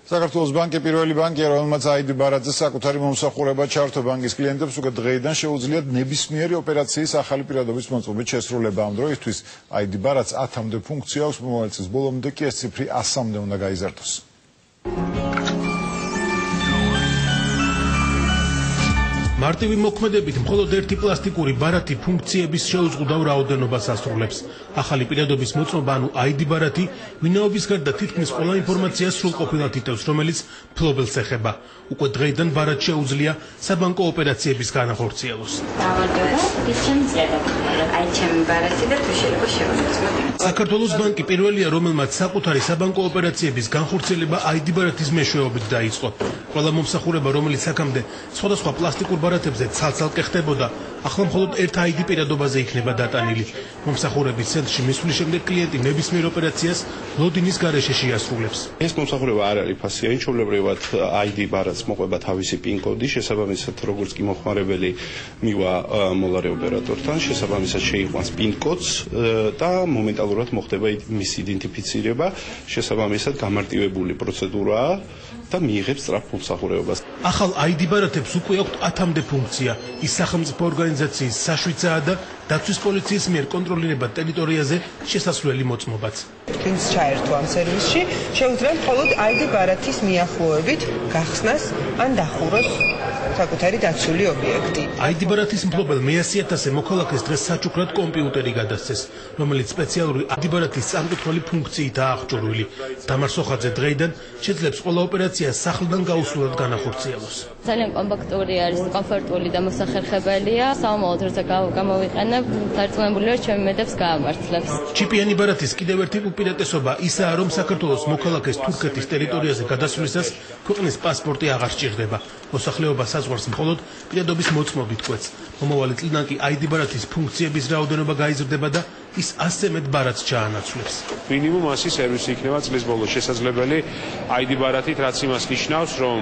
საქართველოს ბანკი პირველი ბანკია, რომელმაც ID ბარათზე საკუთარი მომსახურება ჩართო ბანკის კლიენტებს უკვე დღეიდან შეუძლიათ ნებისმიერი ოპერაციის ახალი პირადობის მოწყობით შესრულება. ამ დროისთვის ID ბარათს 10-მდე ფუნქცია აქვს, მომავალ წლის ბოლომდე კი ეს ციფრი 100-მდე უნდა გაიზარდოს. მარტივი მოქმედებით მხოლოდ ერთი პლასტიკური ბარათი ფუნქციების შეუზღუდავ რაოდენობას ასრულებს. ახალი პირადობის მოწმობა, ანუ ID ბარათი, ვინაობის გარდა თითქმის ყველა ინფორმაციას სრულყოფილად იტევს, რომელიც მფლობელს ეხება. უკვე დღეიდან ბარათს შეუძლია საბანკო ოპერაციების განახორციელოს. საქართველოს ბანკი პირველია, რომელმაც საკუთარი საბანკო ოპერაციების განხორციელება ID ბარათის მეშვეობით დაიწყო. ყველა მომსახურება, რომელიც აქამდე სხვადასხვა პლასტიკურ ბარათებზე ცალ-ცალკე ხდებოდა, ახლა მხოლოდ ერთ ID პირადობაზე იქნება დატანილი. მომსახურების ცენტრში მისვლის შემდეგ კლიენტი ნებისმიერ ოპერაციას ლოდინის გარეშე შეასრულებს. ეს მომსახურება არ არის ფასიანი, ჩვეულებრივად ID ბარათს მოყვება თავისი PIN კოდი, შესაბამისად როგორც კი მოხმარებელი მივა მოლარე ოპერატორთან, შესაბამისად შეიყვანს PIN კოდს და მომენტალურად მოხდება მის იდენტიფიცირება, შესაბამისად გამარტივებული პროცედურაა და მიიღებს სწრაფ მომსახურებას. ახალ ID ბარათებს უკვე აქვთ 10-მდე ფუნქცია. ის სახელმწიფო ორგანიზაციის საშვიცაა და დაცვის პოლიციის მიერ კონტროლირებად ტერიტორიაზე შესასვლელი მოწმობაც. ვინც ჩაერთო ამ სერვისში, შეუძლია მხოლოდ ID ბარათის მიახლოებით გახსნას ან დახუროს საკუთარი დაცული ობიექტი. ID ბარათის მფლობელ მე-100,000 მოქალაქეს დღეს საჩუქრად კომპიუტერი გადასცეს, რომელიც სპეციალური ID ბარათის წამკითხველი ფუნქციითაა აღჭურვილი. დამარ სოხაძე დღეიდან შეძლებს ყველა ოპერაციას სახლიდან გაუსვლელად განახორციელოს. ძალიან კომპაქტური არის, კომფორტული და მოსახერხებელია. სამომავლოდ როცა გამოვიყენებ, დარწმუნებული ვარ, ჩემი მედებს გაამართლებს. ჩიპიანი ბარათის კიდევ ერთი უპირატესობა ისაა, რომ საქართველოს მოქალაქეს თურქეთის ტერიტორიაზე გადასვლისას ქვეყნის პასპორტი აღარ სჭირდება. მოსახლეობა საზღვარს მხოლოდ პირადობის მოწმობით კვეთს. მომავალი წლიდან კი ID ბარათის ფუნქციების რაოდენობა გაიზრდება და ის 100-ზე მეტ ბარათს ჩაანაცვლებს. მინიმუმ 100 სერვისი იქნება წლის ბოლოს შესაძლებელი ID ბარათით, რაც იმას ნიშნავს, რომ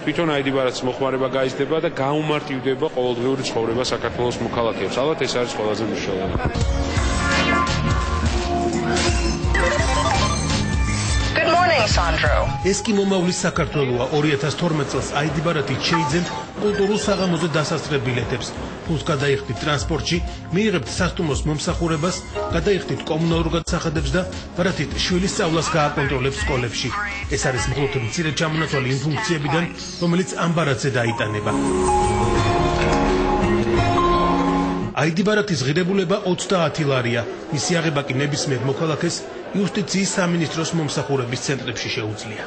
თვითონ ID ბარათის მოხმარება გაიზრდება და გაუმარტივდება ყოველდღიური ცხოვრება საქართველოს მოქალაქეებს. ალბათ ეს არის ყველაზე მნიშვნელოვანი. ეს კი მომავლის საქართველოა. 2012 წელს ID ბარათით შეიძენთ კულტურულ საღამოზე დასასწრებ ბილეთებს. ფულს გადაიხდით ტრანსპორტში, მიიღებთ სასტუმროს მომსახურებას, გადაიხდით კომუნალურ გადასახადებს და ბარათით შვილის სწავლას გააკონტროლებთ სკოლებში. ეს არის მხოლოდ მცირე ჩამონაცვალი იმ ფუნქციებიდან, რომელიც ამ ბარათზე დაიტანება. ID ბარათის ღირებულება 30 ლარია. მისი აღება კი ნებისმიერ მოქალაქეს იუსტიციის სამინისტროს მომსახურების ცენტრებში შეუძლია.